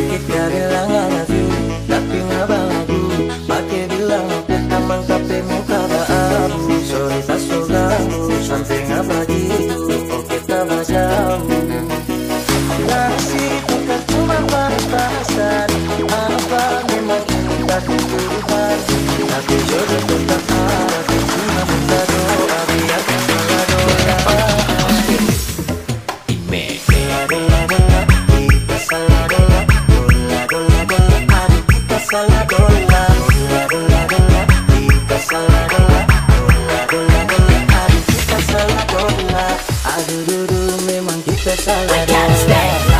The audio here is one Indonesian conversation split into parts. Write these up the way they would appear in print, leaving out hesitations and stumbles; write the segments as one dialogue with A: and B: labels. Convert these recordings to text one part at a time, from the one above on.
A: Kita bilang I love you, tapi nggak balagu. Pakai bilang kita mangkape muka abu. Sorry tak so ganggu, sampai nggak begitu. Oh kita jauh. Nasib bukan cuma batasan. Apa memang ini takdir Tuhan? Tapi jodoh tetap ada. Cuma minta doa biar salah doa. Salah dola, dola, dola, kita salah dola, dola, dola, aduh kita salah dola, aduh dulu memang kita salah dola.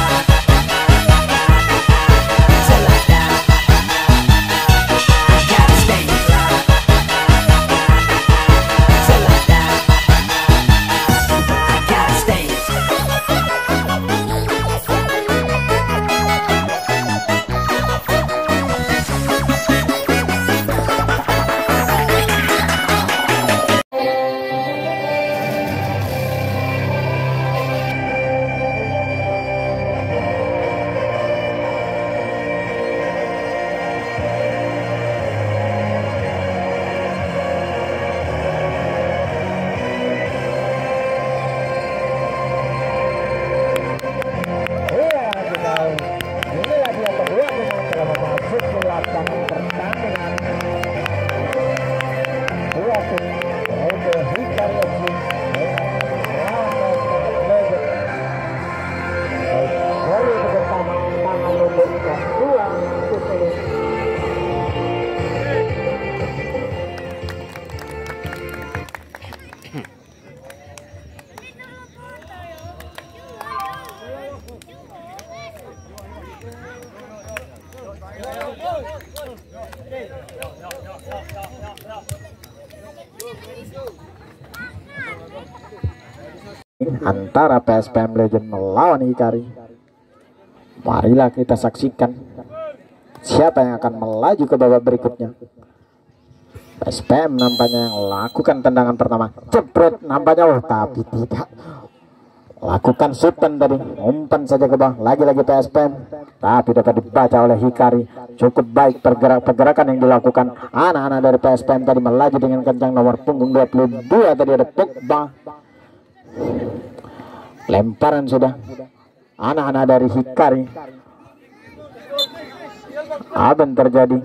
B: Antara PSPM Legend melawan Hikari. Marilah kita saksikan siapa yang akan melaju ke babak berikutnya. PSPM nampaknya yang lakukan tendangan pertama, jebret nampaknya, tapi tidak. Lakukan sultan tadi, umpan saja ke bawah, lagi-lagi PSPM, tapi dapat dibaca oleh Hikari. Cukup baik pergerakan yang dilakukan anak-anak dari PSPM tadi, melaju dengan kencang. Nomor punggung 22 tadi ada Pogba. Lemparan sudah anak-anak dari Hikari. Apa yang terjadi?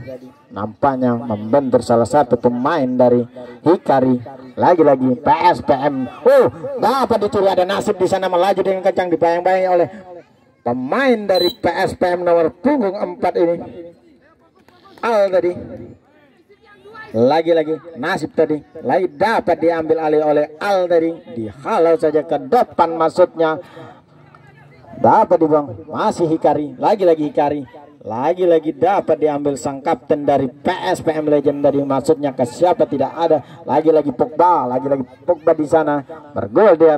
B: Nampaknya membentur salah satu pemain dari Hikari. Lagi-lagi PSPM. Dapat dicuri, ada Nasib di sana melaju dengan kencang, dibayang-bayangi oleh pemain dari PSPM nomor punggung 4 ini. Al tadi. Lagi-lagi Nasib tadi, lagi dapat diambil alih oleh Al tadi, dihalau saja ke depan, maksudnya dapat dibuang. Masih Hikari, lagi-lagi Hikari, lagi-lagi dapat diambil sang kapten dari PSPM Legend tadi, maksudnya ke siapa tidak ada. Lagi-lagi Pogba, lagi-lagi Pogba di sana, bergol dia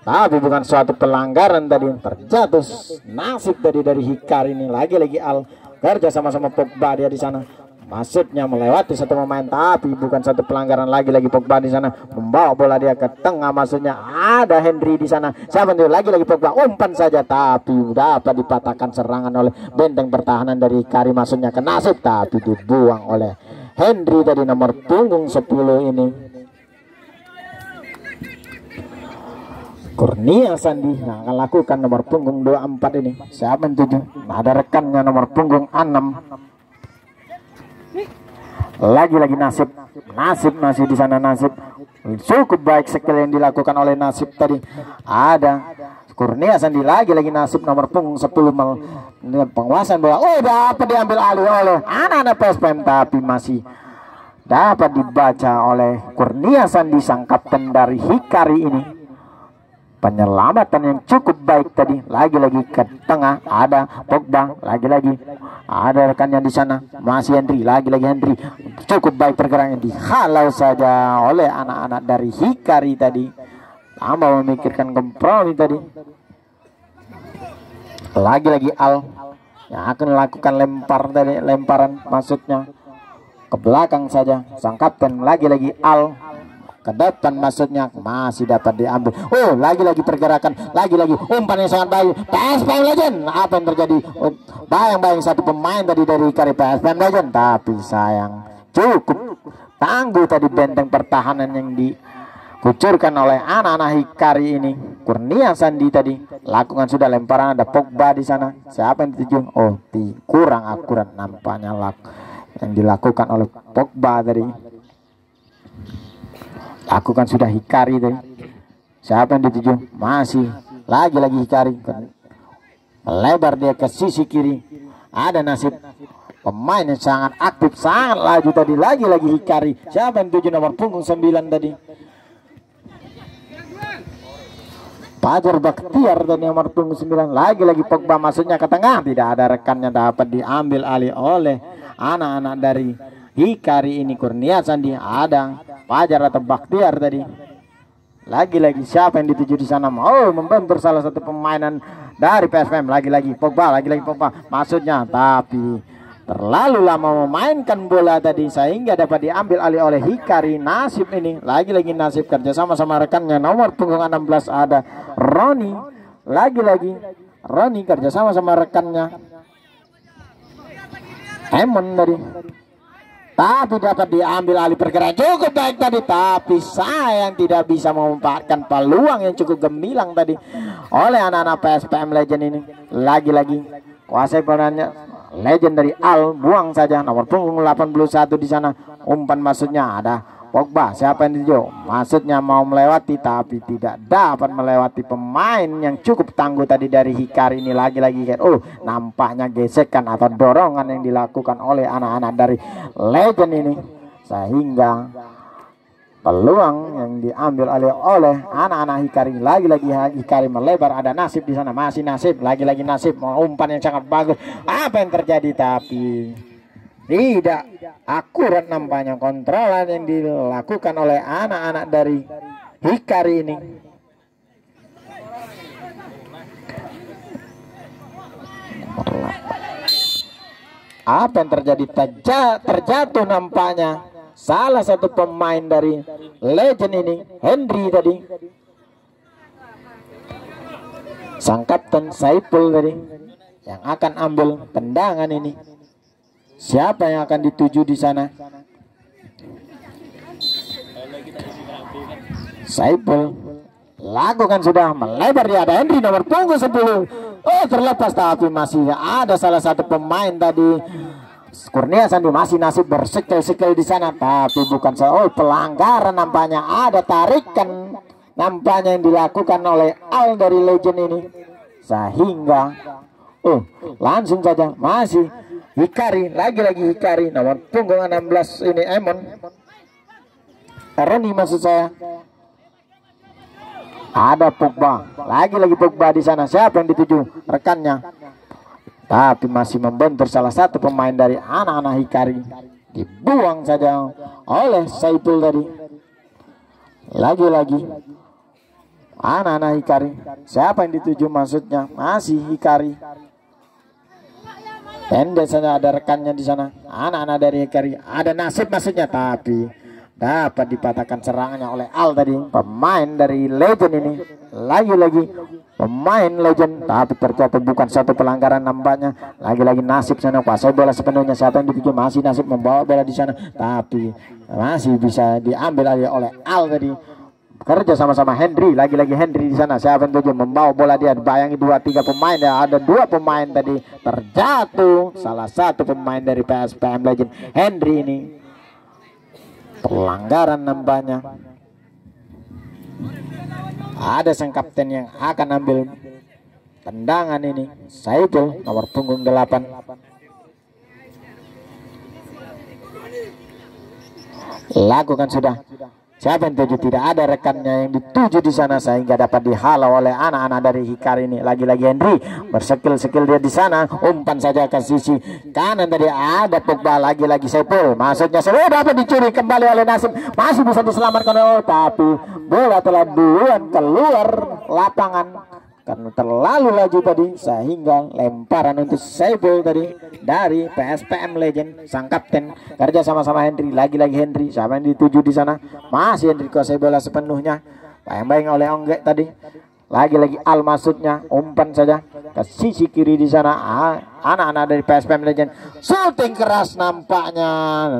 B: tapi bukan suatu pelanggaran tadi, terjatuh Nasib tadi dari Hikari ini. Lagi-lagi Al kerja sama-sama Pogba dia di sana. Maksudnya melewati satu pemain, tapi bukan satu pelanggaran. Lagi-lagi Pogba di sana membawa bola dia ke tengah, maksudnya ada Henry di sana. Siapa itu? Lagi-lagi Pogba, umpan saja, tapi dapat dipatahkan serangan oleh benteng pertahanan dari Hikari, maksudnya ke Nasib, tapi dibuang oleh Henry tadi, nomor punggung 10 ini. Kurnia Sandi yang akan lakukan nomor punggung 24 ini. Siapa yang tuju? Ada rekannya nomor punggung 6. Lagi-lagi Nasib, Nasib masih di sana. Nasib cukup baik skill yang dilakukan oleh Nasib tadi. Ada Kurnia Sandi, lagi-lagi Nasib nomor punggung 10 penguasaan bola. Dapat diambil alih oleh anak-anak PSPM, tapi masih dapat dibaca oleh Kurnia Sandi, sang kapten dari Hikari ini. Penyelamatan yang cukup baik tadi. Lagi-lagi ke tengah ada Pogba, lagi-lagi ada rekannya di sana, masih Henry, lagi-lagi Henry. Cukup baik pergerakannya, dihalau saja oleh anak-anak dari Hikari tadi. Lama memikirkan kompromi tadi. Lagi-lagi Al yang akan melakukan lemparan, maksudnya ke belakang saja sang kapten. Lagi-lagi Al ke depan maksudnya, masih dapat diambil. Oh, lagi-lagi pergerakan, lagi-lagi umpan yang sangat baik. PSPM Legend, apa yang terjadi? Oh, bayang-bayang satu pemain tadi dari Hikari PSPM Legend, tapi sayang cukup tangguh tadi benteng pertahanan yang dikucurkan oleh anak-anak Hikari ini. Kurnia Sandi tadi lakukan sudah lemparan, ada Pogba di sana. Siapa yang dituju? Oh, kurang akurat nampaknya yang dilakukan oleh Pogba tadi. Lakukan sudah Hikari tadi. Siapa yang dituju? Masih lagi-lagi Hikari. Melebar dia ke sisi kiri. Ada Nasib, pemain yang sangat aktif, sangat laju tadi. Lagi-lagi Hikari. Siapa yang dituju? Nomor punggung 9 tadi. Fajar Bakhtiar dan nomor punggung 9. Lagi-lagi Pogba masuknya ke tengah. Tidak ada rekannya, dapat diambil alih oleh anak-anak dari Hikari ini. Kurnia Sandi, ada Fajar atau Bakhtiar tadi. Lagi-lagi siapa yang dituju di sana? Oh, membentur salah satu pemainan dari PSPM. Lagi-lagi Pogba, lagi-lagi Pogba maksudnya, tapi terlalu lama memainkan bola tadi sehingga dapat diambil alih oleh Hikari. Nasib ini, lagi-lagi Nasib kerja sama rekannya. Nomor punggung 16 ada Roni. Lagi-lagi Roni kerja sama rekannya Emon tadi, tapi dapat diambil alih. Pergerakan cukup baik tadi, tapi sayang tidak bisa memanfaatkan peluang yang cukup gemilang tadi oleh anak-anak PSPM Legend ini. Lagi-lagi kuasai perannya Legend dari Al, buang saja. Nomor punggung 81 di sana. Umpan maksudnya ada Pogba. Siapa yang dituju? Maksudnya mau melewati, tapi tidak dapat melewati pemain yang cukup tangguh tadi dari Hikari ini. Lagi-lagi oh, nampaknya gesekan atau dorongan yang dilakukan oleh anak-anak dari Legend ini, sehingga peluang yang diambil oleh anak-anak Hikari. Lagi-lagi Hikari melebar, ada Nasib di sana. Masih Nasib, lagi-lagi Nasib, umpan yang sangat bagus. Apa yang terjadi? Tapi tidak akurat nampaknya kontrolan yang dilakukan oleh anak-anak dari Hikari ini. Apa yang terjadi? Terjatuh nampaknya salah satu pemain dari Legend ini, Henry tadi. Sang kapten Saiful tadi yang akan ambil tendangan ini. Siapa yang akan dituju di sana? Saiful lakukan sudah, melebar dia, ada Henry nomor punggung 10. Oh, terlepas, tapi masih ada salah satu pemain tadi Kurnia Sandi. Masih Nasib bersekel-sekel di sana, tapi bukan oh, pelanggaran nampaknya. Ada tarikan nampaknya yang dilakukan oleh Al dari Legend ini, sehingga oh, langsung saja masih Hikari, lagi-lagi Hikari, nomor punggung 16 ini Emon. Roni maksud saya. Ada Pogba, lagi-lagi Pogba di sana. Siapa yang dituju? Rekannya. Tapi masih membentur salah satu pemain dari anak-anak Hikari. Dibuang saja oleh Saiful tadi. Lagi-lagi anak-anak Hikari. Siapa yang dituju maksudnya? Masih Hikari. Pendek saja, ada rekannya di sana. Anak-anak dari Hikari, ada Nasib maksudnya, tapi dapat dipatahkan serangannya oleh Al tadi, pemain dari Legend ini. Lagi-lagi pemain Legend, tapi terjatuh, bukan satu pelanggaran nampaknya. Lagi-lagi Nasib sana kuasai bola sepenuhnya. Siapa yang dituju? Masih Nasib membawa bola di sana, tapi masih bisa diambil oleh Al tadi. Kerja sama Henry, lagi-lagi Henry di sana. Siapa yang tuju? Membawa bola dia. Bayangi 2-3 pemain ya. Ada 2 pemain tadi terjatuh. Salah satu pemain dari PSPM Legend, Henry ini. Pelanggaran nampaknya. Ada sang kapten yang akan ambil tendangan ini. Saiful nomor punggung 8. Lakukan sudah. Siapa yang tuju? Tidak ada rekannya yang dituju di sana, sehingga dapat dihalau oleh anak-anak dari Hikari ini. Lagi-lagi Henry bersekil-sekil dia di sana. Umpan saja ke sisi kanan tadi, ada Pogba, lagi-lagi Saiful. Maksudnya sudah dapat dicuri kembali oleh Nasib. Masih bisa diselamatkan, tapi bola telah duluan keluar lapangan karena terlalu laju tadi sehingga lemparan untuk Saiful tadi dari PSPM Legend sang kapten kerja sama-sama Henry. Lagi-lagi Henry, siapa yang dituju di sana? Masih Henry kuasai bola sepenuhnya. Bayang-bayang oleh Onggek tadi. Lagi-lagi Al maksudnya, umpan saja ke sisi kiri di sana. Anak-anak dari PSPM Legend shooting keras nampaknya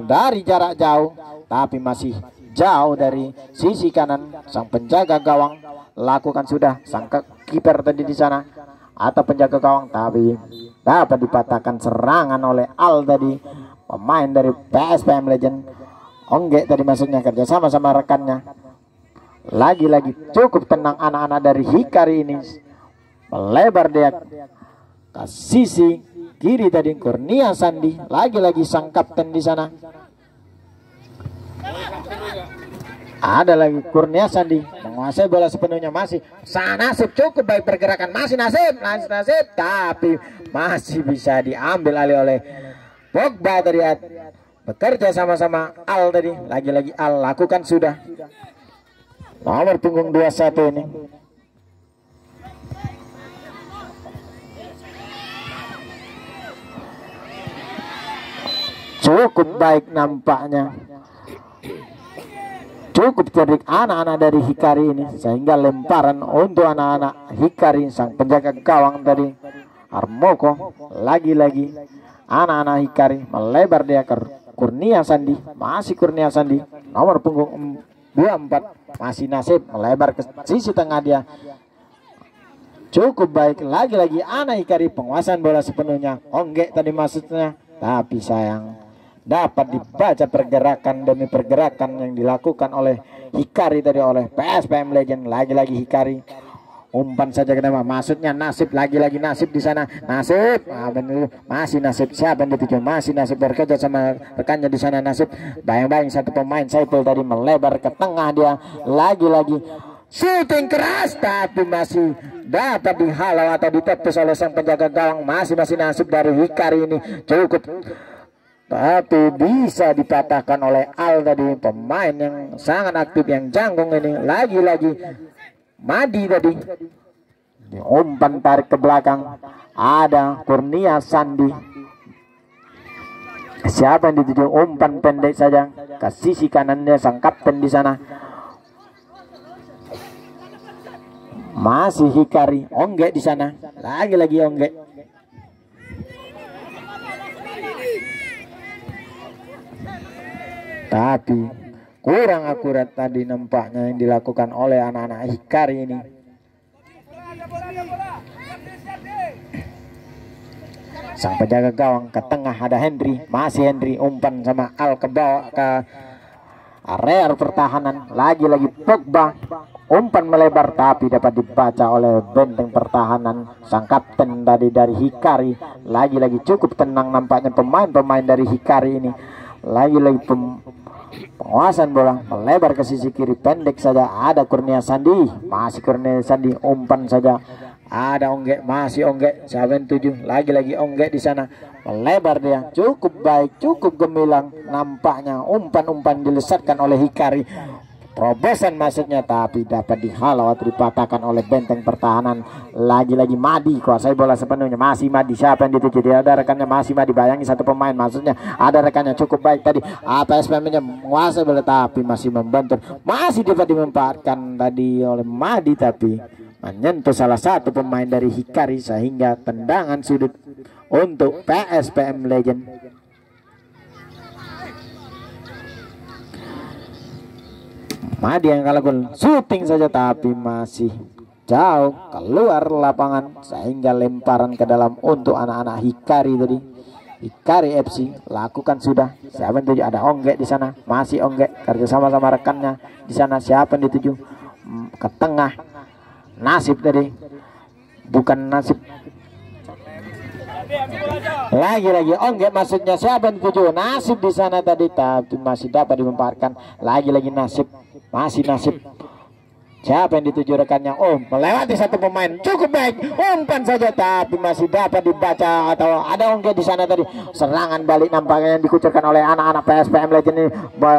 B: dari jarak jauh, tapi masih jauh dari sisi kanan. Sang penjaga gawang lakukan sudah, sang kiper tadi di sana atau penjaga gawang, tapi dapat dipatahkan serangan oleh Al tadi, pemain dari PSPM Legend. Onggek tadi maksudnya kerja sama-sama rekannya. Lagi-lagi cukup tenang anak-anak dari Hikari ini, melebar dia ke sisi kiri tadi. Kurnia Sandi, lagi-lagi sang kapten di sana. Ada lagi Kurnia Sandi menguasai bola sepenuhnya. Masih Nasib cukup baik pergerakan, masih Nasib, tapi masih bisa diambil alih oleh Pogba tadi. Bekerja sama-sama Al tadi. Lagi-lagi Al lakukan sudah. Nomor punggung 21 ini. Cukup baik nampaknya. Cukup cerdik anak-anak dari Hikari ini, sehingga lemparan untuk anak-anak Hikari. Sang penjaga gawang tadi Armoko. Lagi-lagi anak-anak Hikari melebar dia ke Kurnia Sandi. Masih Kurnia Sandi, nomor punggung 24. Masih Nasib melebar ke sisi tengah dia. Cukup baik, lagi-lagi anak Hikari penguasaan bola sepenuhnya. Onggek tadi maksudnya, tapi sayang dapat dibaca pergerakan demi pergerakan yang dilakukan oleh Hikari tadi, oleh PSPM Legend. Lagi-lagi Hikari umpan saja kenapa, maksudnya Nasib. Lagi-lagi Nasib di sana. Nasib, masih Nasib, siapa yang dituju? Masih Nasib bekerja sama rekannya di sana. Nasib, bayang-bayang satu pemain Saiful tadi melebar ke tengah dia. Lagi-lagi shooting keras, tapi masih dapat dihalau atau ditepis oleh sang penjaga gawang. Masih Nasib dari Hikari ini cukup, tapi bisa dipatahkan oleh Al tadi, pemain yang sangat aktif, yang jangkung ini. Lagi-lagi Madi tadi umpan tarik ke belakang. Ada Kurnia Sandi, siapa yang dituju? Umpan pendek saja ke sisi kanannya sang kapten di sana. Masih Hikari, Onggek di sana. Lagi-lagi Onggek. Tapi kurang akurat tadi nampaknya yang dilakukan oleh anak-anak Hikari ini. Sang penjaga gawang ke tengah, ada Henry. Masih Henry, umpan sama Al ke bawah ke area pertahanan. Lagi-lagi Pogba, umpan melebar tapi dapat dibaca oleh benteng pertahanan sang kapten tadi dari Hikari. Lagi-lagi cukup tenang nampaknya pemain-pemain dari Hikari ini. Lagi-lagi penguasaan bola melebar ke sisi kiri, pendek saja. Ada Kurnia Sandi, masih Kurnia Sandi, umpan saja. Ada Onggek, masih Onggek, 7. Lagi-lagi Onggek di sana, melebar dia. Cukup baik, cukup gemilang nampaknya. Umpan-umpan dilesatkan oleh Hikari, terobosan maksudnya, tapi dapat dihalau atau dipatahkan oleh benteng pertahanan. Lagi-lagi Madi kuasai bola sepenuhnya. Masih Madi, siapa yang dituju? Dia ada rekannya, masih Madi. Bayangi satu pemain, maksudnya ada rekannya cukup baik tadi. PSPM-nya menguasai bola tapi masih membentur. Masih dapat dimanfaatkan tadi oleh Madi, tapi menyentuh salah satu pemain dari Hikari sehingga tendangan sudut untuk PSPM Legend. Madi yang kalah gol, shooting saja tapi masih jauh keluar lapangan sehingga lemparan ke dalam untuk anak-anak Hikari tadi. Hikari FC lakukan sudah. Siapa yang dituju? Ada Onggek di sana, masih Onggek kerja sama-sama rekannya di sana. Siapa yang dituju? Ke tengah, Nasib tadi, bukan Nasib. Lagi-lagi Onggek maksudnya, siapa yang dituju? Nasib di sana tadi, tapi masih dapat dimanfaatkan. Lagi-lagi Nasib, masih Nasib. Siapa yang dituju rekannya? Melewati satu pemain. Cukup baik. Umpan saja tapi masih dapat dibaca atau ada ongge di sana tadi. Serangan balik nampaknya yang dikucurkan oleh anak-anak PSPM Legend ini.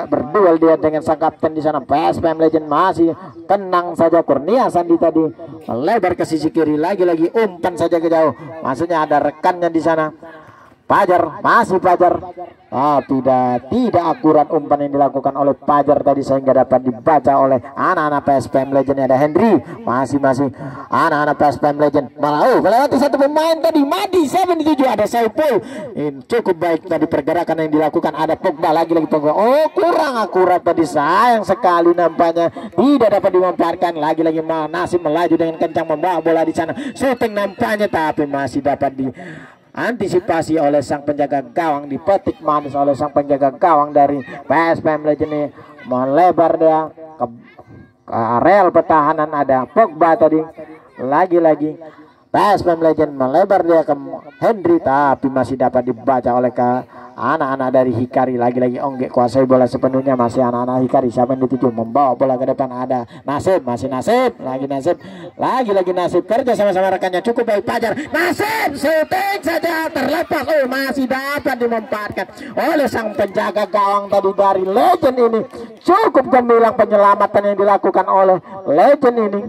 B: Berduel dia dengan sang kapten di sana. PSPM Legend masih tenang saja. Kurnia Sandi tadi melebar ke sisi kiri. Lagi-lagi umpan saja ke jauh. Maksudnya ada rekannya di sana. Pajar, masih Pajar, tapi tidak akurat umpan yang dilakukan oleh Pajar tadi sehingga dapat dibaca oleh anak-anak PSPM Legend. Ada Henry, masih anak-anak PSPM Legend melewati satu pemain tadi. Madi 77, ada Saipul. Cukup baik tadi pergerakan yang dilakukan. Ada Pogba, lagi-lagi Pogba. Kurang akurat tadi, sayang sekali nampaknya tidak dapat dimanfaatkan. Lagi-lagi Nasib melaju dengan kencang membawa bola di sana. Shooting nampaknya tapi masih dapat di antisipasi oleh sang penjaga gawang, dipetik manis oleh sang penjaga gawang dari PSPM Legend ini. Melebar dia ke areal pertahanan. Ada Pogba tadi. Lagi-lagi PSPM Legend melebar dia ke Henry tapi masih dapat dibaca oleh anak-anak dari Hikari. Lagi-lagi ongge kuasai bola sepenuhnya. Masih anak-anak Hikari. Siapa yang dituju membawa bola ke depan? Ada Nasib, masih Nasib, lagi-lagi Nasib kerja sama-sama rekannya. Cukup baik Pajar. Nasib shooting saja terlepas. Masih dapat dimanfaatkan oleh sang penjaga gawang tadi dari Legend ini. Cukup gemilang penyelamatan yang dilakukan oleh Legend ini.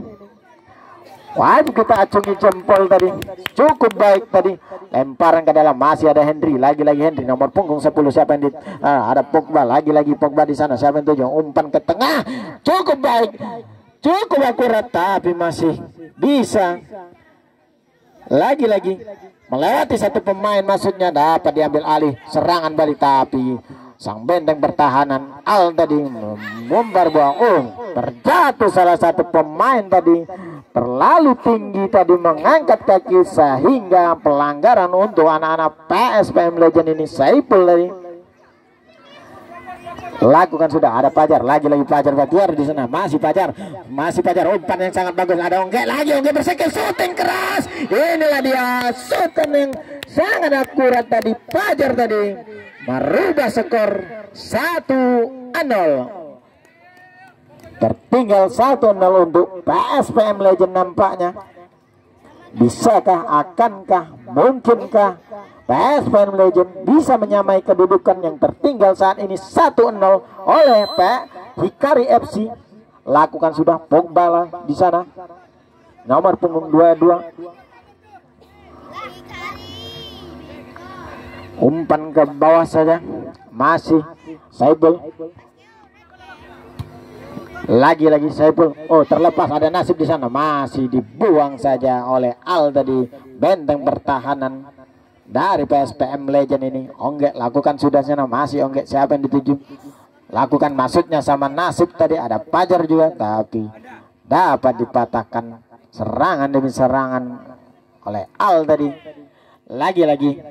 B: Wajib kita acungi jempol tadi. Cukup baik tadi. Lemparan ke dalam, masih ada Henry. Lagi-lagi Henry nomor punggung 10. Siapa yang ada Pogba, lagi-lagi Pogba di sana. Siapa yang tujuh? Umpan ke tengah. Cukup baik. Cukup akurat tapi masih bisa. Lagi-lagi melewati satu pemain, maksudnya dapat diambil alih. Serangan balik tapi sang benteng pertahanan Al tadi membombar buang. Terjatuh salah satu pemain tadi. Terlalu tinggi tadi mengangkat kaki sehingga pelanggaran untuk anak-anak PSPM Legend ini. Saipul tadi lakukan sudah. Ada Pajar, lagi-lagi Pajar keluar di sana. Masih Pajar umpan yang sangat bagus. Ada ongge bersekil, shooting keras. Inilah dia shooting yang sangat akurat tadi. Pajar tadi merubah skor 1-0. Tertinggal 1-0 untuk PSPM Legend nampaknya. Bisakah, akankah, mungkinkah PSPM Legend bisa menyamai kedudukan yang tertinggal saat ini 1-0 oleh Hikari FC. Lakukan sudah Pogba lah di sana. Nomor punggung 22. Umpan ke bawah saja. Masih Saipul. Lagi-lagi Saipul. Terlepas, ada Nasib di sana. Masih dibuang saja oleh Al tadi. Benteng pertahanan dari PSPM Legend ini. Ongge lakukan sudah sana. Masih ongge. Siapa yang dituju? Lakukan maksudnya sama Nasib tadi. Ada Pajar juga tapi dapat dipatahkan serangan demi serangan oleh Al tadi. Lagi-lagi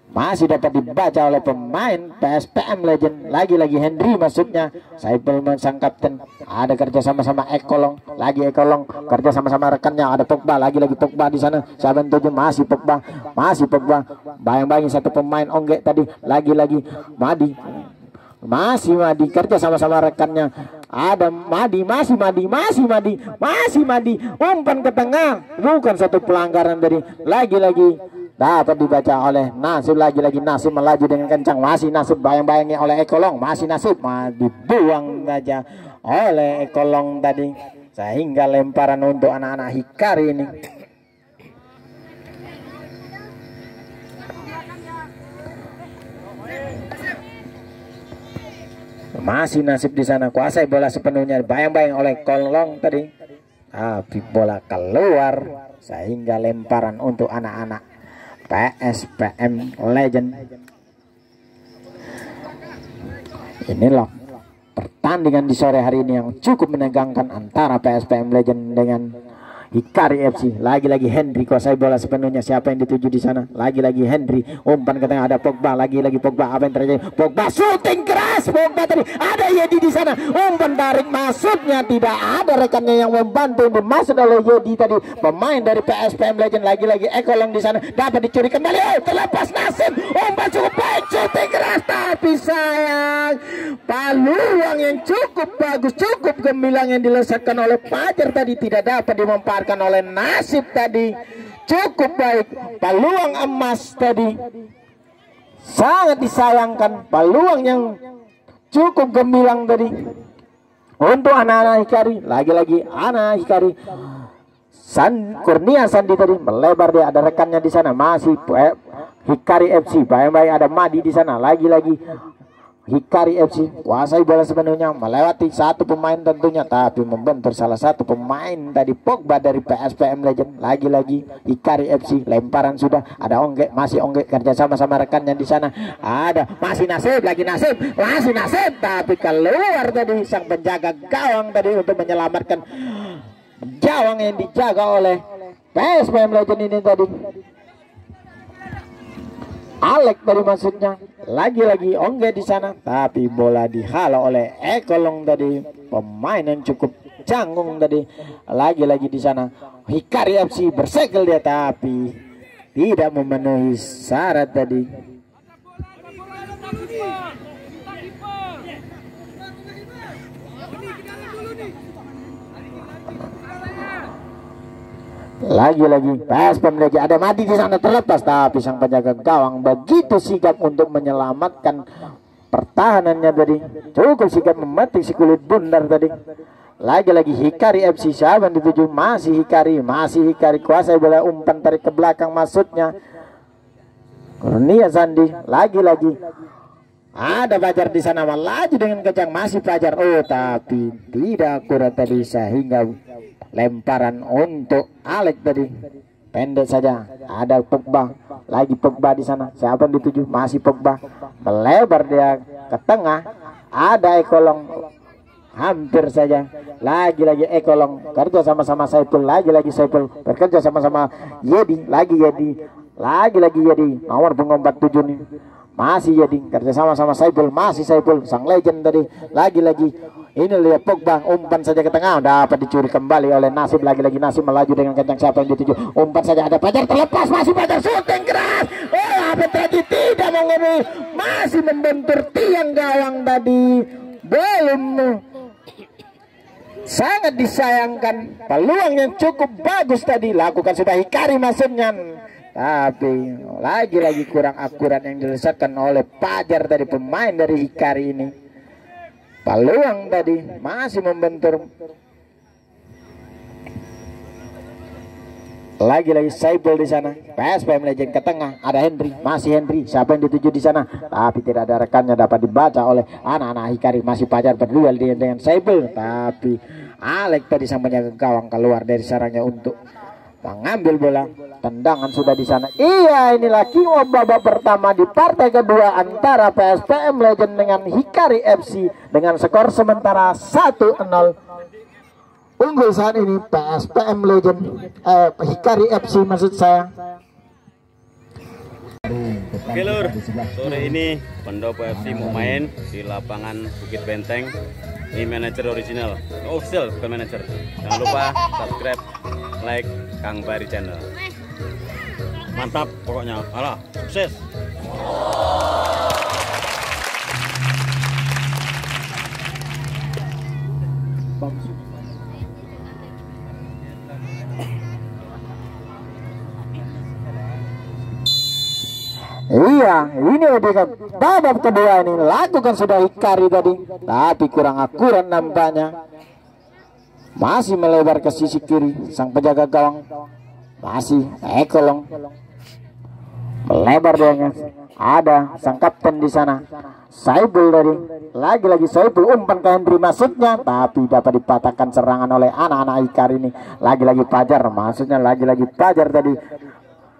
B: masih dapat dibaca oleh pemain PSPM Legend. Lagi-lagi Henry maksudnya. Saipul sang kapten. Ada kerja sama-sama Ekolong. Lagi Ekolong kerja sama-sama rekannya. Ada Pogba, lagi-lagi Pogba di sana. 7 masih Pogba. Bayang-bayang satu pemain ongge tadi. Lagi-lagi Madi. Masih Madi kerja sama-sama rekannya. Ada Madi. Umpan ke tengah. Bukan satu pelanggaran dari. Lagi-lagi dapat dibaca oleh Nasib. Lagi-lagi Nasib melaju dengan kencang. Masih Nasib bayang-bayangnya oleh Ekolong. Masih Nasib dibuang saja oleh Ekolong tadi sehingga lemparan untuk anak-anak Hikari ini. Masih Nasib di sana kuasai bola sepenuhnya. Bayang-bayang oleh Ekolong tadi tapi bola keluar sehingga lemparan untuk anak-anak PSPM Legend. Inilah pertandingan di sore hari ini yang cukup menegangkan antara PSPM Legend dengan Hikari FC. Lagi-lagi Henry kuasai bola sepenuhnya. Siapa yang dituju di sana? Lagi-lagi Henry. Umpan ke tengah, ada Pogba. Lagi-lagi Pogba. Apa yang terjadi? Pogba shooting keras. Pogba tadi ada Yedi di sana. Umpan tarik masuknya, tidak ada rekannya yang membantu untuk masuk oleh Yedi tadi. Pemain dari PSPM Legend. Lagi-lagi Ekolong di sana. Dapat dicuri kembali. Oh, terlepas Nasib. Umpan cukup baik. Shooting keras, tapi sayang. Peluang yang cukup bagus, cukup gemilang yang dilesatkan oleh Fajar tadi tidak dapat dimanfaatkan oleh Nasib tadi. Cukup baik, peluang emas tadi sangat disayangkan, peluang yang cukup gemilang tadi untuk anak-anak Hikari. Lagi-lagi anak Hikari. Kurnia Sandi tadi melebar, dia ada rekannya di sana, masih Hikari FC. Baik-baik ada Madi di sana. Lagi-lagi Hikari FC kuasai bola sepenuhnya, melewati satu pemain tentunya, tapi membentur salah satu pemain tadi, Pogba dari PSPM Legend. Lagi-lagi Hikari FC, lemparan sudah ada Ongge, masih Ongge kerja sama rekannya di sana. Ada masih Nasib, lagi Nasib, masih Nasib, tapi keluar tadi sang penjaga gawang tadi untuk menyelamatkan gawang yang dijaga oleh PSPM Legend ini tadi. Alek tadi maksudnya. Lagi-lagi Ongge di sana, tapi bola dihalau oleh Ekolong tadi, pemain yang cukup canggung tadi. Lagi-lagi di sana Hikari FC bersegel dia, tapi tidak memenuhi syarat tadi. Lagi-lagi PSPM lagi ada Madi di sana, terlepas, tapi sang penjaga gawang begitu sigap untuk menyelamatkan pertahanannya tadi. Cukup sigap memetik si kulit bundar tadi. Lagi-lagi Hikari FC, siapa yang dituju? Masih Hikari kuasai bola, umpan tarik ke belakang maksudnya Kurnia Sandi. Lagi-lagi ada Fajar di sana, melaju dengan kencang, masih Fajar. Oh, tapi tidak akurat tadi, sehingga lemparan untuk Alek tadi pendek saja. Ada Pogba, lagi Pogba di sana. Siapa yang dituju? Masih Pogba, melebar dia ke tengah. Ada Ekolong, hampir saja. Lagi-lagi Ekolong kerja sama-sama Saiful. Lagi-lagi Saiful bekerja sama-sama Yedi. Lagi-lagi Yedi, nomor punggung 47 nih. Masih Yedi kerja sama-sama Saiful, masih Saiful sang legend tadi. Lagi-lagi ini lihat Pogba, umpan saja ke tengah, dapat dicuri kembali oleh Nasib. Lagi-lagi Nasib melaju dengan kencang. Siapa yang dituju? Umpan saja, ada Fajar, terlepas, masih Fajar, syuting keras. Oh, apa tadi tidak mengenai, masih membentur tiang gawang tadi. Belum, sangat disayangkan. Peluang yang cukup bagus tadi lakukan sudah Hikari maksudnya, tapi lagi-lagi kurang akurat yang dilesatkan oleh Fajar tadi, pemain dari Hikari ini. Peluang tadi masih membentur. Lagi-lagi Saiful di sana. PSPM Legend ke tengah, ada Henry, masih Henry. Siapa yang dituju di sana? Tapi tidak ada rekannya, dapat dibaca oleh anak-anak Hikari. Masih Fajar berduel dengan Saiful, tapi Alek tadi sang penjaga gawang keluar dari sarangnya untuk mengambil bola. Tendangan sudah di sana. Iya, inilah king of babak pertama di partai kedua antara PSPM Legend dengan Hikari FC dengan skor sementara 1-0. Unggul saat ini PSPM Legend, Hikari FC maksud saya.
C: Oke lur, sore ini Pendopo FC mau main di lapangan Bukit Benteng. Ini manajer original, official bukan manajer. Jangan lupa subscribe, like Kang Bari channel. Mantap pokoknya, alah sukses.
B: Iya, ini udah babak kedua ini lakukan sudah Hikari tadi, tapi kurang akurat nampaknya. Masih melebar ke sisi kiri sang penjaga gawang, masih Ekolong melebar dia. Ada sang kapten di sana Saiful tadi. Lagi-lagi Saiful umpan ke Henry maksudnya, tapi dapat dipatahkan serangan oleh anak-anak Hikari ini. Lagi-lagi Fajar, maksudnya lagi-lagi Fajar tadi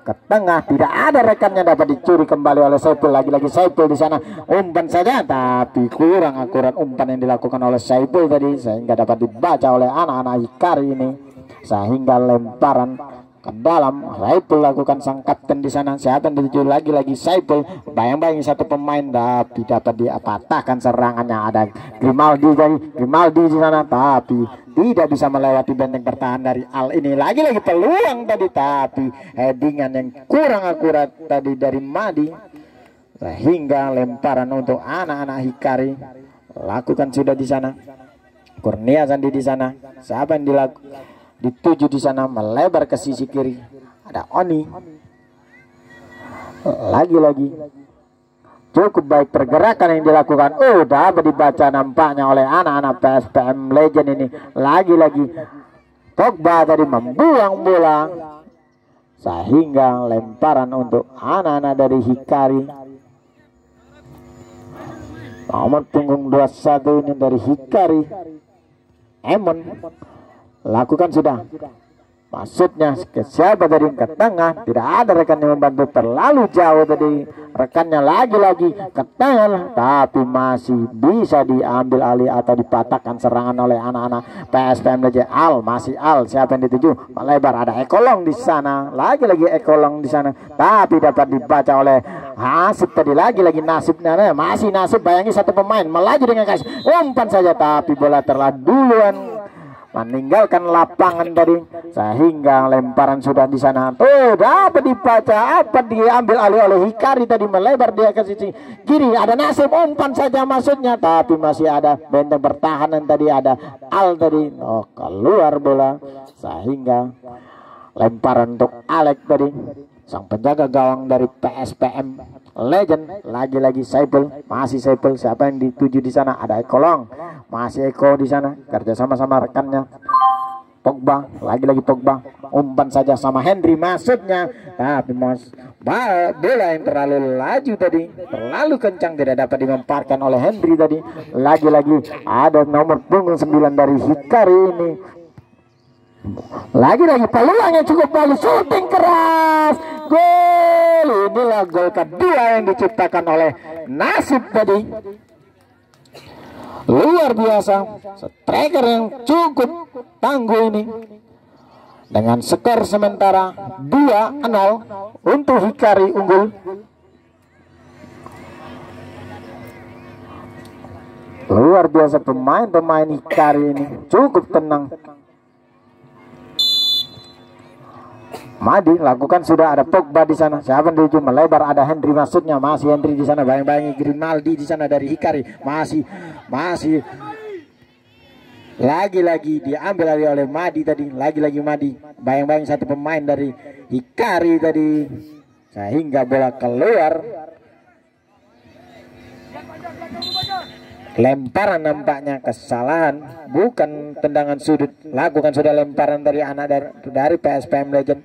B: ke tengah, tidak ada rekannya, dapat dicuri kembali oleh Saiful. Lagi-lagi Saiful di sana, umpan saja, tapi kurang akurat umpan yang dilakukan oleh Saiful tadi, sehingga dapat dibaca oleh anak-anak Hikari ini. sehingga lemparan ke dalam. Saiful lakukan sang kapten di sana. Siapa yang dituju? Lagi-lagi Saiful. Bayang-bayang satu pemain tapi dapat dipatahkan serangannya. Ada Grimaldi di sana tapi tidak bisa melewati benteng pertahanan dari Al ini. Lagi-lagi peluang tadi tapi headingan yang kurang akurat tadi dari Madi, sehingga lemparan untuk anak-anak Hikari. Lakukan sudah di sana. Kurnia Sandi di sana. Siapa yang dituju di sana? Melebar ke sisi kiri. Ada Oni. Lagi-lagi cukup baik pergerakan yang dilakukan. Dapat dibaca nampaknya oleh anak-anak PSPM Legend ini. Lagi-lagi Pogba tadi membuang bola, sehingga lemparan untuk anak-anak dari Hikari. Nomor punggung 21 ini dari Hikari, Emon. Lakukan sudah. Maksudnya ke siapa tadi? Ke tengah. Tidak ada rekan yang membantu, terlalu jauh tadi rekannya. Lagi-lagi ke tengah, tapi masih bisa diambil alih atau dipatahkan serangan oleh anak-anak PSPM Legend. Masih Al. Siapa yang dituju? Melebar. Ada Ekolong di sana. Lagi-lagi Ekolong di sana, tapi dapat dibaca oleh Nasib tadi. Lagi-lagi Nasibnya masih Nasib. Bayangi satu pemain melaju dengan kasih umpan saja, tapi bola telah duluan meninggalkan lapangan tadi, sehingga lemparan sudah di sana. Dapat dibaca, diambil alih oleh Hikari tadi, melebar dia ke sisi kiri. Ada Nasib, umpan saja maksudnya, tapi masih ada benteng pertahanan tadi, ada Al tadi. Keluar bola, sehingga lemparan untuk Alex tadi, sang penjaga gawang dari PSPM Legend. Lagi-lagi Saiful, masih Saiful. Siapa yang dituju di sana? Ada Ekolong, masih Eko di sana, kerja sama rekannya. Pogba, lagi-lagi Pogba, umpan saja sama Henry maksudnya, tapi bola yang terlalu laju tadi, terlalu kencang, tidak dapat dilemparkan oleh Henry tadi. Lagi-lagi ada nomor punggung 9 dari Hikari ini. Lagi-lagi peluangnya cukup bagus, shooting keras, gol. Inilah gol kedua yang diciptakan oleh Nasib tadi. Luar biasa, striker yang cukup tangguh ini. Dengan skor sementara 2-0 untuk Hikari unggul. Luar biasa pemain-pemain Hikari ini, cukup tenang. Madi lakukan sudah, ada Pogba di sana. Siapa yang dituju? Melebar, ada Henry maksudnya, masih Henry di sana. Bayang-bayangi Grimaldi di sana dari Hikari. Masih lagi-lagi diambil oleh Madi tadi. Lagi-lagi Madi. Bayang-bayangi satu pemain dari Hikari tadi, sehingga bola keluar. Lemparan nampaknya kesalahan, bukan tendangan sudut. Lakukan sudah lemparan dari anak dari PSPM Legend.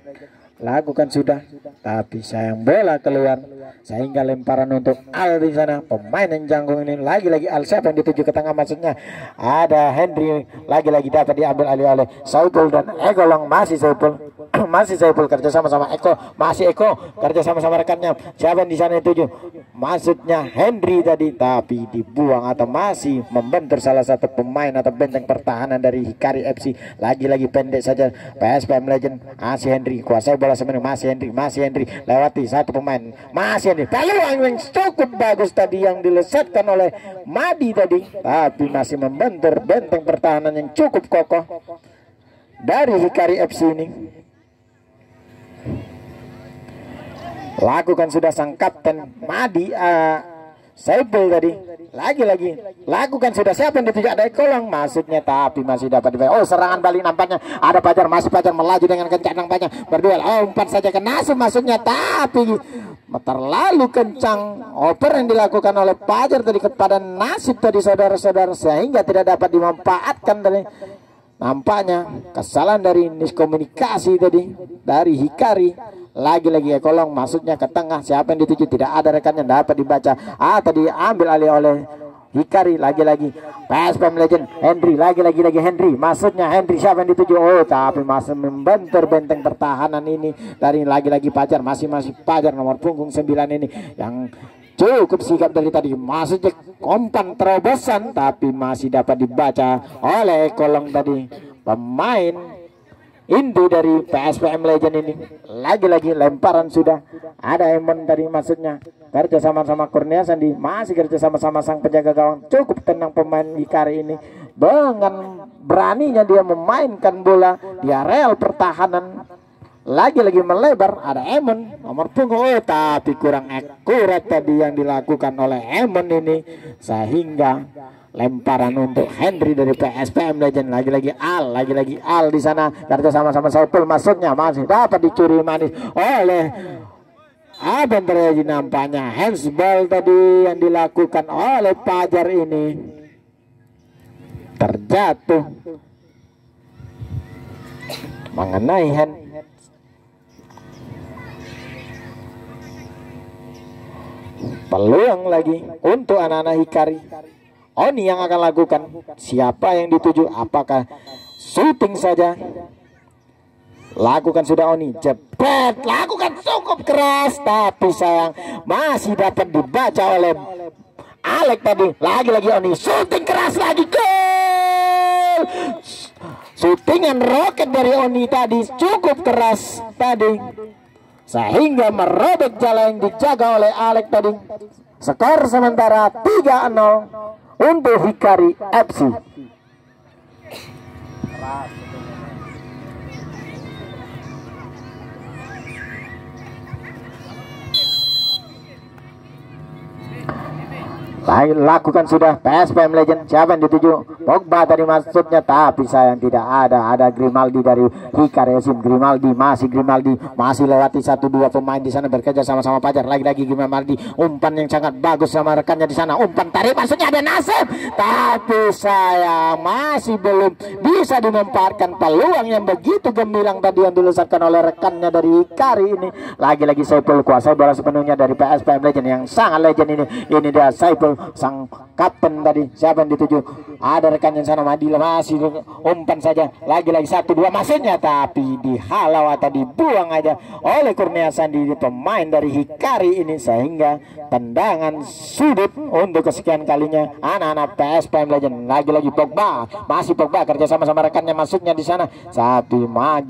B: Lakukan sudah, tapi sayang bola keluar, sehingga lemparan untuk Al di sana, pemain yang jangkung ini. Lagi-lagi Al. Siapa yang dituju ke tengah maksudnya? Ada Henry. Lagi-lagi dapat diambil alih oleh Saiful dan Ekolong. Masih Saiful masih Saiful kerja sama Eko. Masih Eko kerja sama rekannya. Siapa yang di sana dituju? Maksudnya Henry tadi, tapi dibuang atau masih membentur salah satu pemain atau benteng pertahanan dari Hikari FC. Lagi-lagi pendek saja PSPM Legend. Masih Henry kuasai bola sebenarnya. Masih Henry lewati satu pemain. Masih Henry, peluang yang cukup bagus tadi yang dilesatkan oleh Madi tadi, tapi masih membentur benteng pertahanan yang cukup kokoh dari Hikari FC ini. Lakukan sudah sang kapten Madi, Saiful tadi. Lagi-lagi lakukan sudah. Siapa yang dituju? Ada Ekolong maksudnya, tapi masih dapat dibayar. Serangan balik nampaknya ada Pajar. Masih Pajar melaju dengan kencang nampaknya, berduel. Umpan saja ke Nasib maksudnya, tapi terlalu kencang oper yang dilakukan oleh Pajar tadi kepada Nasib tadi, saudara-saudara, sehingga tidak dapat dimanfaatkan dari. Nampaknya kesalahan dari miskomunikasi tadi dari Hikari. Lagi-lagi Ekolong maksudnya ke tengah. Siapa yang dituju? Tidak ada rekannya, dapat dibaca tadi ambil alih oleh Hikari. Lagi-lagi PSPM Legend Henry. Lagi-lagi Henry maksudnya Henry. Siapa yang dituju? Tapi masih membentur benteng pertahanan ini dari lagi-lagi Pajar. Masih Pajar nomor punggung 9 ini yang cukup sigap dari tadi. Maksudnya umpan terobosan, tapi masih dapat dibaca oleh Ekolong tadi, pemain inti dari PSPM Legend ini. Lagi-lagi lemparan sudah ada Emon tadi, maksudnya kerja sama-sama Kurnia Sandi, masih kerja sama-sama sang penjaga gawang. Cukup tenang pemain Hikari ini dengan beraninya dia memainkan bola di areal pertahanan. Lagi-lagi melebar, ada Emon nomor punggung, tapi kurang akurat tadi yang dilakukan oleh Emon ini, sehingga lemparan untuk Henry dari PSPM Legend. Lagi-lagi Al di sana kerja sama-sama Saiful, maksudnya masih dapat dicuri manis oleh Aben terjadi nampaknya handsball tadi yang dilakukan oleh Fajar ini, terjatuh mengenai hand. Peluang lagi untuk anak-anak Hikari. Oni yang akan lakukan. Siapa yang dituju? Apakah syuting saja? Lakukan sudah Oni. Jepret. Lakukan cukup keras. Tapi sayang masih dapat dibaca oleh Alek tadi. Lagi-lagi Oni. Syuting keras lagi. Gol. Syutingan roket dari Oni tadi cukup keras tadi, sehingga merobek jala yang dijaga oleh Alek tadi. Skor sementara 3-0 untuk Hikari FC. Lakukan sudah PSPM Legend. Siapa yang dituju? Pogba tadi maksudnya, tapi sayang tidak ada Grimaldi dari Hikari FC. Grimaldi masih lewati 1-2 pemain di sana bekerja sama-sama Fajar. Lagi-lagi Grimaldi, umpan yang sangat bagus sama rekannya di sana. Umpan tarik, maksudnya ada Nasib, tapi sayang masih belum bisa dimanfaatkan peluang yang begitu gemilang tadi yang dilesatkan oleh rekannya dari Hikari ini. Lagi-lagi Saiful kuasai bola sepenuhnya dari PSPM Legend yang sangat legend ini. Ini dia Saiful, sang kapten tadi. Siapa yang dituju? Ada rekannya sana, Madila, masih umpan saja. Lagi-lagi 1-2 maksudnya, tapi dihalau atau dibuang aja oleh Kurnia Sandi, pemain dari Hikari ini, sehingga tendangan sudut untuk kesekian kalinya anak-anak PSPM Legend. Lagi-lagi Pogba, masih Pogba kerja sama-sama rekannya masuknya di sana, tapi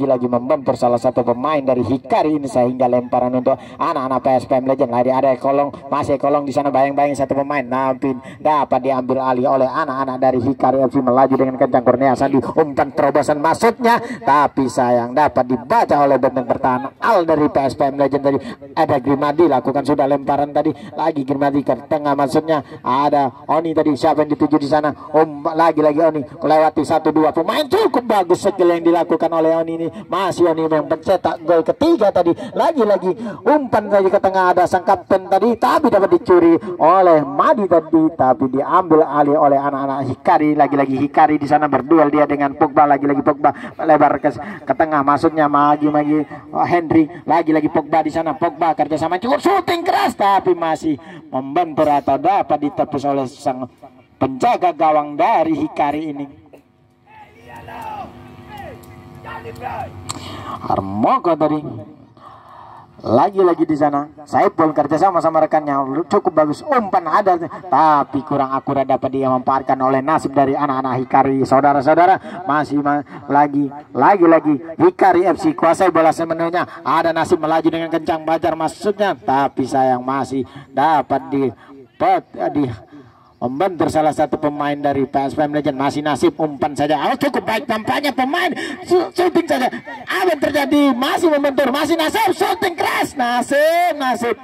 B: lagi membentur salah satu pemain dari Hikari ini, sehingga lemparan untuk anak-anak PSPM Legend. Lagi ada Ekolong, masih Ekolong di sana, bayang-bayang satu pemain, tapi dapat diambil alih oleh anak-anak dari Hikari FC. Melaju dengan kencang Kurnia Sandi, umpan terobosan maksudnya, tapi sayang dapat dibaca oleh benteng pertahanan Al dari PSPM Legend tadi. Ada Grimaldi, lakukan sudah lemparan tadi. Lagi Grimaldi ke tengah, maksudnya ada Oni tadi. Siapa yang dituju di sana? Lagi-lagi Oni melewati 1-2 pemain. Cukup bagus skill yang dilakukan oleh Oni ini. Masih Oni yang pencetak gol ketiga tadi. Lagi-lagi umpan tadi ke tengah, ada sang kapten tadi, tapi dapat dicuri oleh Madi tadi, tapi diambil alih oleh anak-anak Hikari. Lagi-lagi Hikari di sana berduel dia dengan Pogba. Lagi-lagi Pogba lebar ke tengah, maksudnya magi Henry. Lagi-lagi Pogba di sana. Pogba kerjasama cukup, syuting keras, tapi masih membentur atau dapat ditepis oleh sang penjaga gawang dari Hikari ini. Harmoko tadi. Lagi-lagi di sana Saiful kerja sama rekannya, cukup bagus, umpan ada, tapi kurang akurat dapat dia memanfaatkan oleh Nasib dari anak-anak Hikari. Saudara-saudara, masih lagi-lagi Hikari FC kuasai bola sepenuhnya. Ada Nasib melaju dengan kencang Fajar maksudnya, tapi sayang masih dapat membentur salah satu pemain dari PSPM Legend. Masih Nasib, umpan saja, cukup baik tampaknya pemain, syuting saja, apa yang terjadi? Masih membentur, masih Nasib, syuting keras, Nasib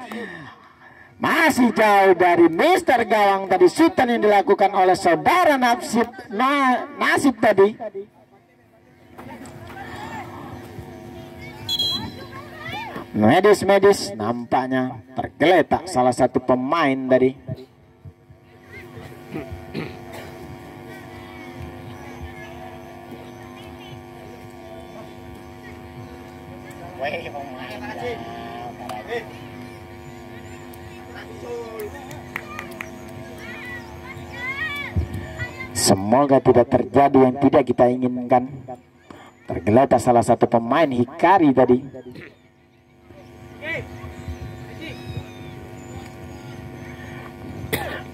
B: masih jauh dari Mister Gawang tadi. Syutan yang dilakukan oleh saudara Nasib tadi. Medis nampaknya tergeletak salah satu pemain dari semoga tidak terjadi yang tidak kita inginkan. Tergeletak salah satu pemain Hikari tadi.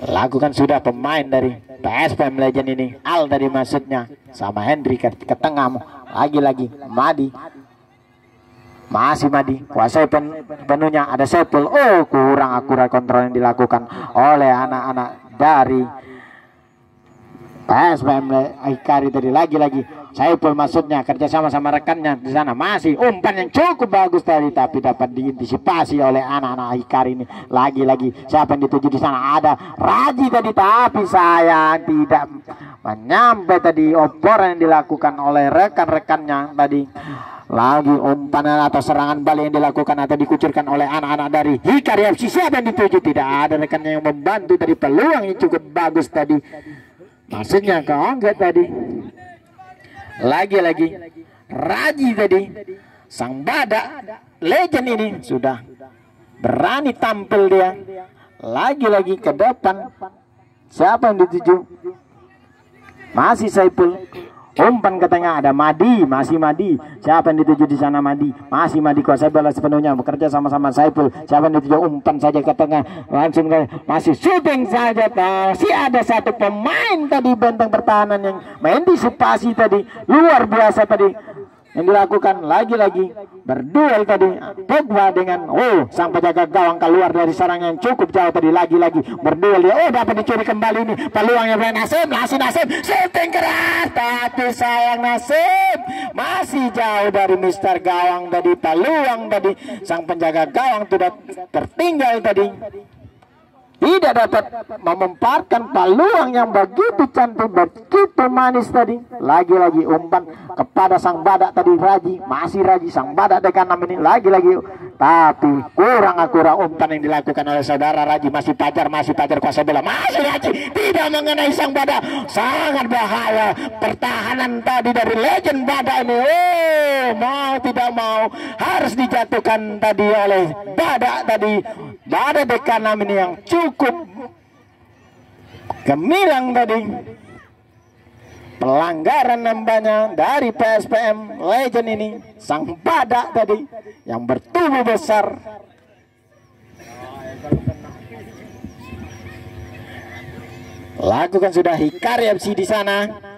B: Lakukan sudah pemain dari PSPM Legend ini. Al tadi maksudnya sama Henry ke tengah. Lagi-lagi Madi. Masih Madi. Kuasai penuhnya. Ada Sepul. Oh, kurang akurat kontrol yang dilakukan oleh anak-anak dari PSPM Hikari tadi. Lagi-lagi Saiful maksudnya kerjasama sama rekannya di sana. Masih umpan yang cukup bagus tadi, tapi dapat diantisipasi oleh anak-anak Hikari ini. Lagi-lagi siapa yang dituju di sana? Ada Raji tadi, tapi sayang tidak menyampai tadi operan yang dilakukan oleh rekan-rekannya tadi. Lagi umpan atau serangan balik yang dilakukan atau dikucurkan oleh anak-anak dari Hikari FC. Siapa yang dituju? Tidak ada rekannya yang membantu tadi. Peluang yang cukup bagus tadi, maksudnya ke Ongget tadi. Lagi-lagi Raji tadi, sang badak Legend ini sudah berani tampil dia. Lagi-lagi ke depan. Siapa yang dituju? Masih Saiful. Umpan ke tengah, ada Madi, masih Madi. Siapa yang dituju di sana? Madi, masih Madi. Kuasai bola sepenuhnya, bekerja sama-sama Saiful. Siapa yang dituju? Umpan saja ke tengah, langsung masih syuting saja. Masih ada satu pemain tadi benteng pertahanan yang mengantisipasi tadi, luar biasa tadi yang dilakukan. Lagi-lagi berduel tadi Pogba dengan sang penjaga gawang keluar dari sarang yang cukup jauh tadi. Lagi-lagi berduel dia. Dapat dicuri kembali ini peluangnya Nasib. Nasib shooting keras, tapi sayang Nasib masih jauh dari Mister Gawang tadi. Peluang tadi sang penjaga gawang sudah tertinggal tadi, tidak dapat mememparkan peluang yang begitu cantik, begitu manis tadi. Lagi-lagi umpan kepada sang badak tadi Raji, masih Raji sang badak dengan 6 ini. Lagi-lagi tapi kurang akurat umpan yang dilakukan oleh saudara Raji. Masih Pajar kuasa bola, masih Raji tidak mengenai sang badak. Sangat bahaya pertahanan tadi dari Legend badak ini. Mau tidak mau harus dijatuhkan tadi oleh badak tadi. Badak dekan ini yang cukup gemilang tadi. Pelanggaran nampaknya dari PSPM Legend ini. Sang badak tadi yang bertubuh besar. Lakukan sudah Hikari FC di sana.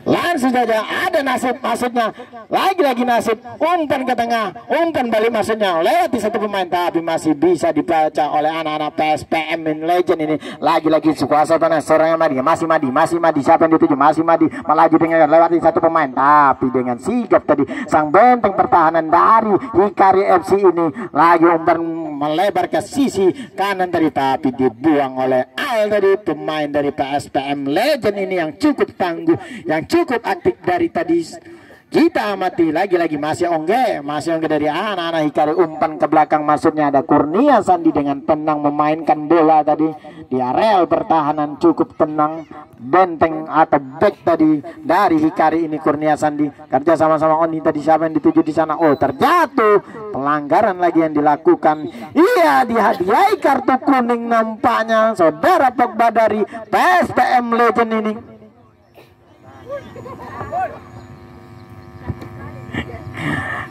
B: Langsung saja ada Nasib, maksudnya lagi-lagi Nasib, umpan ke tengah, umpan balik maksudnya lewati satu pemain, tapi masih bisa dibaca oleh anak-anak PSPM Legend ini. Lagi-lagi kuasa tanah serangan Madi, masih Madi. Siapa yang dituju? Masih Madi, melaju dengan lewati satu pemain, tapi dengan sigap tadi sang benteng pertahanan dari Hikari FC ini. Lagi umpan melebar ke sisi kanan tadi, tapi dibuang oleh Al tadi, pemain dari PSPM Legend ini yang cukup tangguh, yang cukup aktif dari tadi. Kita amati lagi-lagi masih ongge dari anak-anak Hikari. Umpan ke belakang maksudnya ada Kurnia Sandi dengan tenang memainkan bola tadi di area pertahanan, cukup tenang. Benteng atau back tadi dari Hikari ini Kurnia Sandi kerja sama-sama Oni tadi. Siapa yang dituju di sana? Terjatuh. Pelanggaran lagi yang dilakukan. Iya, dihadiahi kartu kuning nampaknya saudara Pogba dari PSPM Legend ini.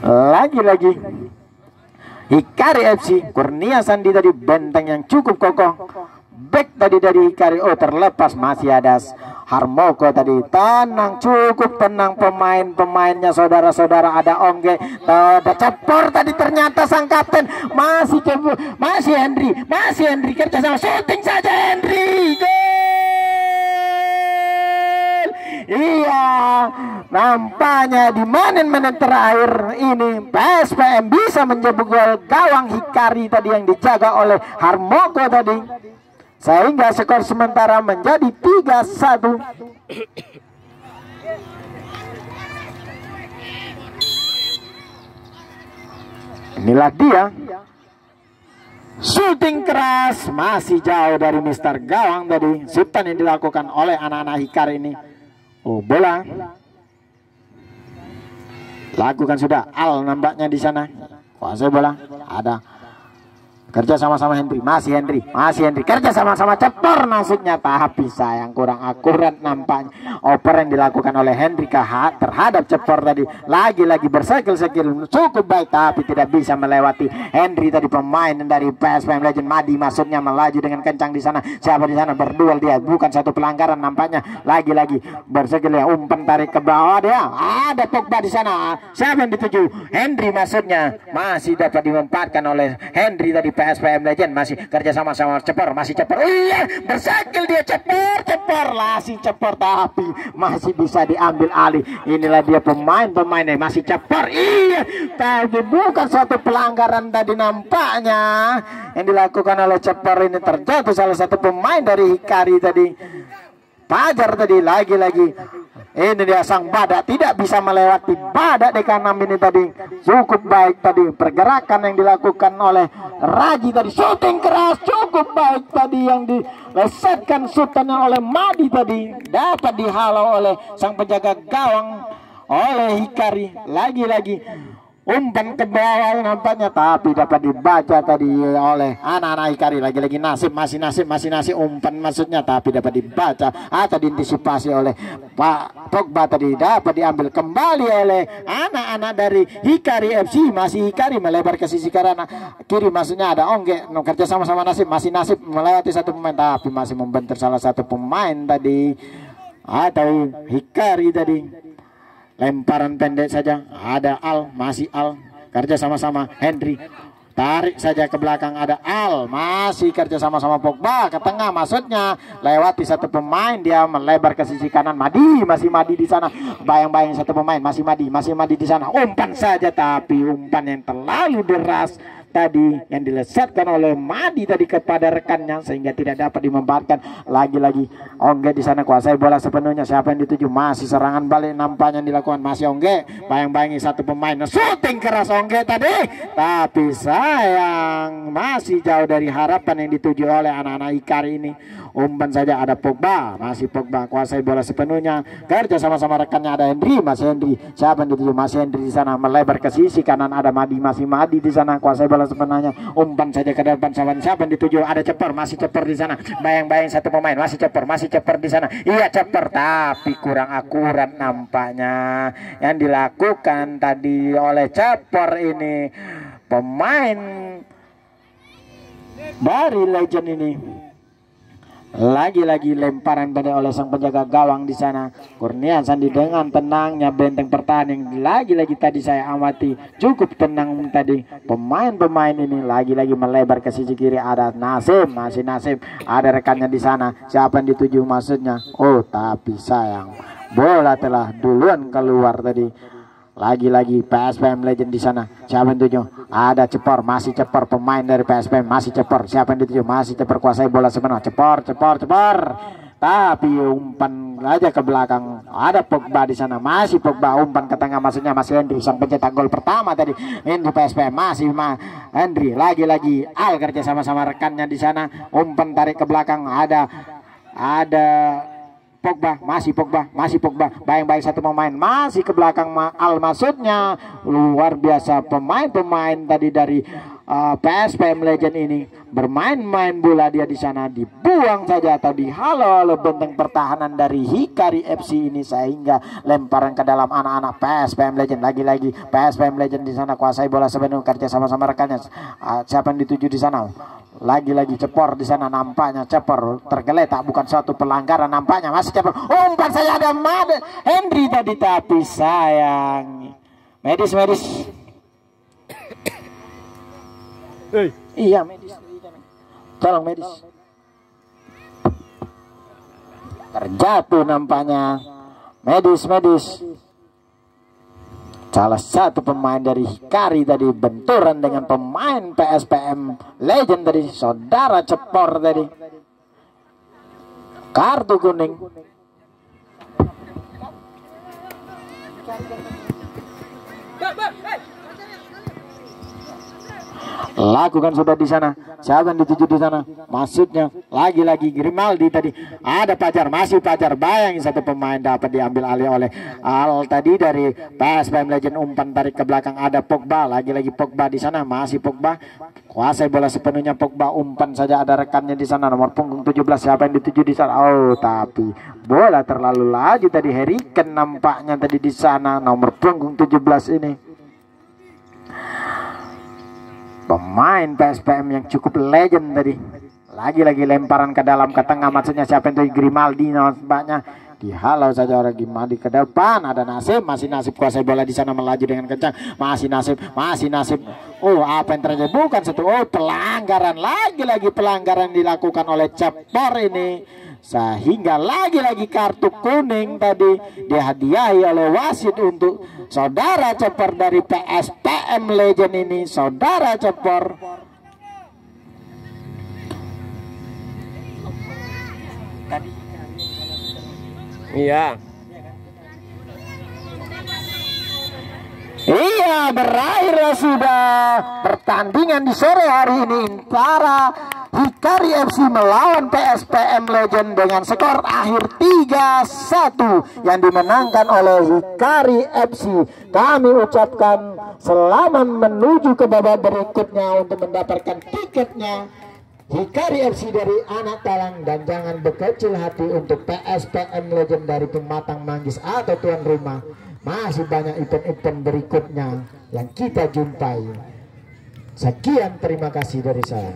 B: Lagi-lagi Hikari FC, Kurnia Sandi tadi benteng yang cukup kokoh. Back tadi dari Hikari, terlepas. Masih ada Harmoko tadi, tenang, cukup tenang pemain-pemainnya saudara-saudara. Ada Ongge, ada Cepor tadi, ternyata sang kapten masih Henry kerja sama, shooting saja Henry, iya, nampaknya di menit-menit terakhir ini PSPM bisa menjebol gawang Hikari tadi yang dijaga oleh Harmoko tadi, sehingga skor sementara menjadi 3-1. Inilah dia shooting keras, masih jauh dari Mister Gawang tadi. Shootan yang dilakukan oleh anak-anak Hikari ini. Bola lakukan sudah Al nampaknya di sana. Kuasai bola, ada Kerja sama-sama Henry, masih Henry, kerja sama-sama cepor masuknya, tapi sayang kurang akurat nampaknya oper yang dilakukan oleh Henry terhadap cepor tadi. Lagi-lagi bersekil-sekil cukup baik, tapi tidak bisa melewati Henry tadi, pemain dari PSPM Legend. Madi masuknya melaju dengan kencang di sana. Siapa di sana berduel dia, bukan satu pelanggaran nampaknya. Lagi-lagi bersekil ya, umpan tarik ke bawah dia. Ada Pogba di sana. Siapa yang dituju? Henry masuknya, masih dapat dimanfaatkan oleh Henry tadi. PSPM Legend masih kerja sama-sama cepor, masih cepor. Iya, bersekil dia, cepor, masih cepor, tapi masih bisa diambil alih. Inilah dia pemain-pemainnya masih cepor. Iya, tapi bukan suatu pelanggaran tadi nampaknya yang dilakukan oleh cepor ini. Terjatuh salah satu pemain dari Hikari tadi, Fajar tadi. Lagi-lagi ini dia sang badak, tidak bisa melewati badak DK6 ini tadi. Cukup baik tadi pergerakan yang dilakukan oleh Raji tadi. Shooting keras cukup baik tadi yang dilesetkan shootannya oleh Madi tadi. Dapat dihalau oleh sang penjaga gawang oleh Hikari. Lagi-lagi umpan ke bawah nampaknya, tapi dapat dibaca tadi oleh anak-anak Hikari. Lagi-lagi masih nasib umpan maksudnya, tapi dapat dibaca atau diantisipasi oleh Pak Pogba tadi. Dapat diambil kembali oleh anak-anak dari Hikari FC. Masih Hikari melebar ke sisi kanan kiri, maksudnya ada Ongge kerja sama-sama Nasib. Masih Nasib melewati satu pemain, tapi masih membentur salah satu pemain tadi atau Hikari tadi. Lemparan pendek saja, ada Al, masih Al kerja sama-sama Henry, tarik saja ke belakang, ada Al, masih kerja sama-sama Pogba ke tengah, maksudnya lewati satu pemain, dia melebar ke sisi kanan. Masih Madi di sana, bayang-bayang satu pemain, masih Madi di sana. Umpan saja, tapi umpan yang terlalu deras tadi yang dilesetkan oleh Madi tadi kepada rekannya, sehingga tidak dapat dimanfaatkan. Lagi-lagi Ongge di sana kuasai bola sepenuhnya. Siapa yang dituju? Masih serangan balik nampaknya yang dilakukan, masih Ongge, bayang-bayangi satu pemain. Shooting keras Ongge tadi, tapi sayang masih jauh dari harapan yang dituju oleh anak-anak Hikari ini. Umpan saja, ada Pogba, masih Pogba kuasai bola sepenuhnya, kerja sama-sama rekannya, ada Henry, masih Henry. Siapa yang dituju? Masih Henry di sana, melebar ke sisi kanan, ada Madi, masih Madi di sana kuasai bola sepenuhnya. Umpan saja ke depan, siapa yang dituju? Ada Cepor, masih Cepor di sana, bayang-bayang satu pemain, masih Cepor di sana. Iya, Cepor, tapi kurang akurat nampaknya yang dilakukan tadi oleh Cepor ini, pemain dari Legend ini. Lagi-lagi lemparan pada oleh sang penjaga gawang di sana. Kurnian Sandi dengan tenangnya benteng pertahanan yang lagi-lagi tadi saya amati cukup tenang tadi. Pemain-pemain ini lagi-lagi melebar ke sisi kiri, ada Nasib, masih Nasib, ada rekannya di sana. Siapa yang dituju maksudnya? Oh, tapi sayang bola telah duluan keluar tadi. Lagi-lagi PSPM Legend di sana. Siapa yang dituju? Ada Cepor, masih Cepor, pemain dari PSPM, masih Cepor. Siapa yang dituju? Masih Cepor, kuasai bola sepenuh. Cepor. Tapi umpan aja ke belakang. Ada Pogba di sana, masih Pogba, umpan ke tengah, maksudnya masih Henry, sang pencetak gol pertama tadi. Henry PSPM, masih Henry. Lagi-lagi Al kerja sama-sama rekannya di sana. Umpan tarik ke belakang, ada Pogba, masih Pogba, bayang-bayang satu pemain, masih ke belakang Al, maksudnya luar biasa pemain-pemain tadi dari PSPM Legend ini bermain-main bola dia di sana, dibuang saja atau dihalau oleh benteng pertahanan dari Hikari FC ini, sehingga lemparan ke dalam anak-anak PSPM Legend. Lagi-lagi PSPM Legend di sana kuasai bola sepenuh, kerja sama-sama rekannya. Siapa yang dituju di sana? Lagi-lagi Cepor di sana, nampaknya Cepor tergeletak, bukan suatu pelanggaran nampaknya, masih Cepor. Umpan saya ada Henry tadi, tapi sayang medis. Iya, medis. Tolong medis. Terjatuh nampaknya. Medis. Salah satu pemain dari Hikari tadi benturan dengan pemain PSPM Legend tadi, saudara Cepor tadi. Kartu kuning. lakukan sudah di sana. Siapa yang dituju di sana? Maksudnya lagi-lagi Grimaldi tadi. Ada Pajar, masih Pajar. Bayangin satu pemain dapat diambil alih oleh Al tadi dari PSPM Legend. Umpan tarik ke belakang, ada Pogba. Lagi-lagi Pogba di sana, masih Pogba. Kuasai bola sepenuhnya Pogba. Umpan saja ada rekannya di sana, nomor punggung 17. Siapa yang dituju di sana? Oh, tapi bola terlalu laju tadi. Harry Kane nampaknya tadi di sana, nomor punggung 17 ini. Pemain PSPM yang cukup legend tadi. Lagi-lagi lemparan ke dalam, ke tengah, maksudnya siapa itu? Grimaldi nampaknya. Dihalau saja oleh Grimaldi ke depan. Ada Nasib, masih Nasib kuasai bola di sana, melaju dengan kencang. Masih Nasib. Oh, apa yang terjadi? Bukan satu. Oh, pelanggaran. Lagi-lagi pelanggaran dilakukan oleh Cepor ini. Sehingga lagi-lagi kartu kuning tadi dihadiahi oleh wasit untuk saudara Cepor dari PSPM Legend ini. Saudara Cepor.
D: Iya.
B: Iya, berakhirlah sudah pertandingan di sore hari ini antara Hikari FC melawan PSPM Legend dengan skor akhir 3-1 yang dimenangkan oleh Hikari FC. Kami ucapkan selamat menuju ke babak berikutnya untuk mendapatkan tiketnya Hikari FC dari Anak Talang, dan jangan berkecil hati untuk PSPM Legend dari Pematang Manggis atau tuan rumah. Masih banyak event-event berikutnya yang kita jumpai. Sekian, terima kasih dari saya.